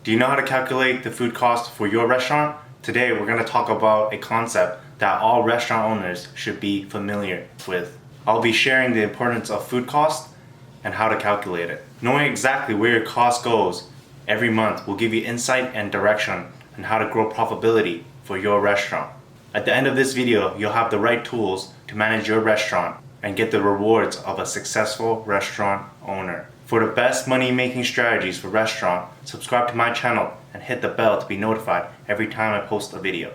Do you know how to calculate the food cost for your restaurant? Today we're going to talk about a concept that all restaurant owners should be familiar with. I'll be sharing the importance of food cost and how to calculate it. Knowing exactly where your cost goes every month will give you insight and direction on how to grow profitability for your restaurant. At the end of this video, you'll have the right tools to manage your restaurant and get the rewards of a successful restaurant owner. For the best money-making strategies for restaurant, subscribe to my channel and hit the bell to be notified every time I post a video.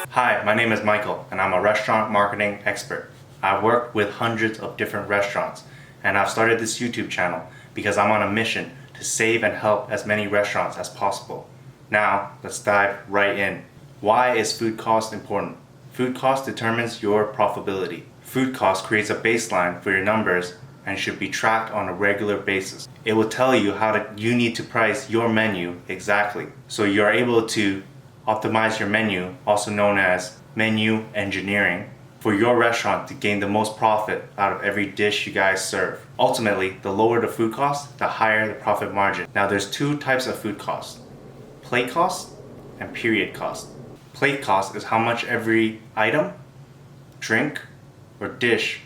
Hi, my name is Michael and I'm a restaurant marketing expert. I've worked with hundreds of different restaurants and I've started this YouTube channel because I'm on a mission to save and help as many restaurants as possible. Now, let's dive right in. Why is food cost important? Food cost determines your profitability. Food cost creates a baseline for your numbers and should be tracked on a regular basis. It will tell you how you need to price your menu exactly, so you're able to optimize your menu, also known as menu engineering, for your restaurant to gain the most profit out of every dish you guys serve. Ultimately, the lower the food cost, the higher the profit margin. Now there's two types of food cost: plate cost and period cost. Plate cost is how much every item, drink, or dish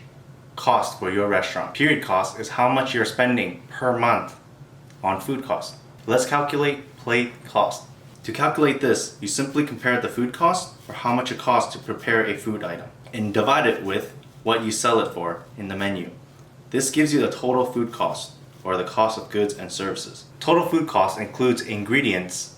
costs for your restaurant. Period cost is how much you're spending per month on food cost. Let's calculate plate cost. To calculate this, you simply compare the food cost, or how much it costs to prepare a food item, and divide it with what you sell it for in the menu. This gives you the total food cost, or the cost of goods and services. Total food cost includes ingredients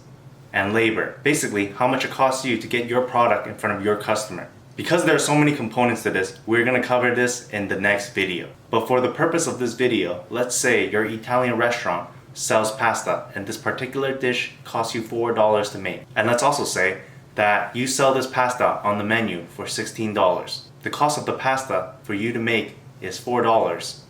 and labor. Basically, how much it costs you to get your product in front of your customer. Because there are so many components to this, we're going to cover this in the next video. But for the purpose of this video, let's say your Italian restaurant sells pasta and this particular dish costs you $4 to make. And let's also say that you sell this pasta on the menu for $16. The cost of the pasta for you to make is $4,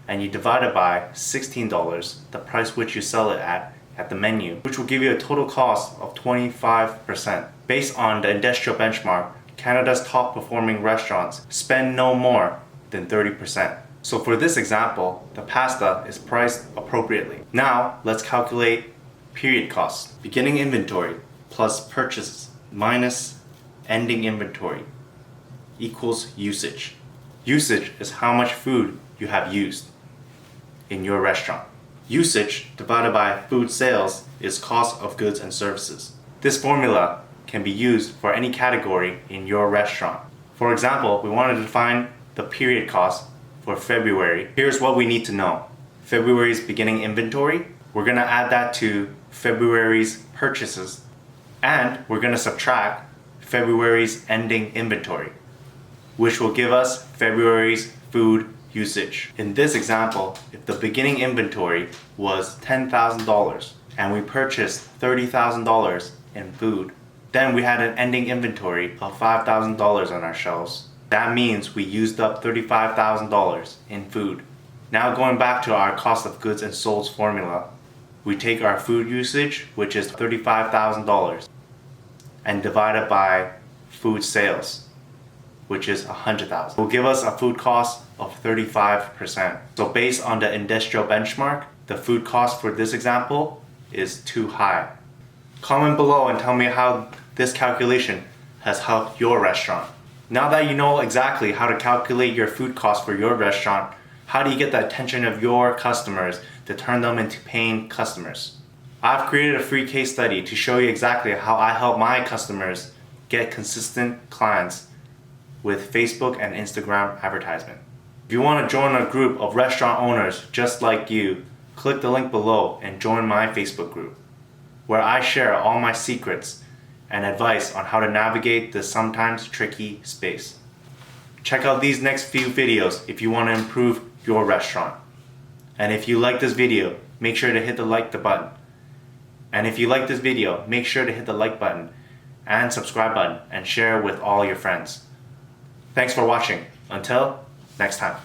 and you divide it by $16, the price which you sell it at the menu, which will give you a total cost of 25%. Based on the industrial benchmark, Canada's top performing restaurants spend no more than 30%. So for this example, the pasta is priced appropriately. Now let's calculate period costs. Beginning inventory plus purchases minus ending inventory equals usage. Usage is how much food you have used in your restaurant. Usage divided by food sales is cost of goods and services. This formula can be used for any category in your restaurant. For example, we wanted to find the period cost for February. Here's what we need to know. February's beginning inventory, we're gonna add that to February's purchases, and we're gonna subtract February's ending inventory, which will give us February's food usage. In this example, if the beginning inventory was $10,000 and we purchased $30,000 in food, then we had an ending inventory of $5,000 on our shelves. That means we used up $35,000 in food. Now going back to our cost of goods and sold formula, we take our food usage, which is $35,000, and divide it by food sales, which is $100,000. Will give us a food cost of 35%. So based on the industrial benchmark, the food cost for this example is too high. Comment below and tell me how this calculation has helped your restaurant. Now that you know exactly how to calculate your food cost for your restaurant, how do you get the attention of your customers to turn them into paying customers? I've created a free case study to show you exactly how I help my customers get consistent clients with Facebook and Instagram advertisement. If you want to join a group of restaurant owners just like you, click the link below and join my Facebook group, where I share all my secrets and advice on how to navigate this sometimes tricky space. Check out these next few videos if you want to improve your restaurant. And if you like this video, make sure to hit the like button. And if you like this video, make sure to hit the like button and subscribe button and share with all your friends. Thanks for watching. Until next time.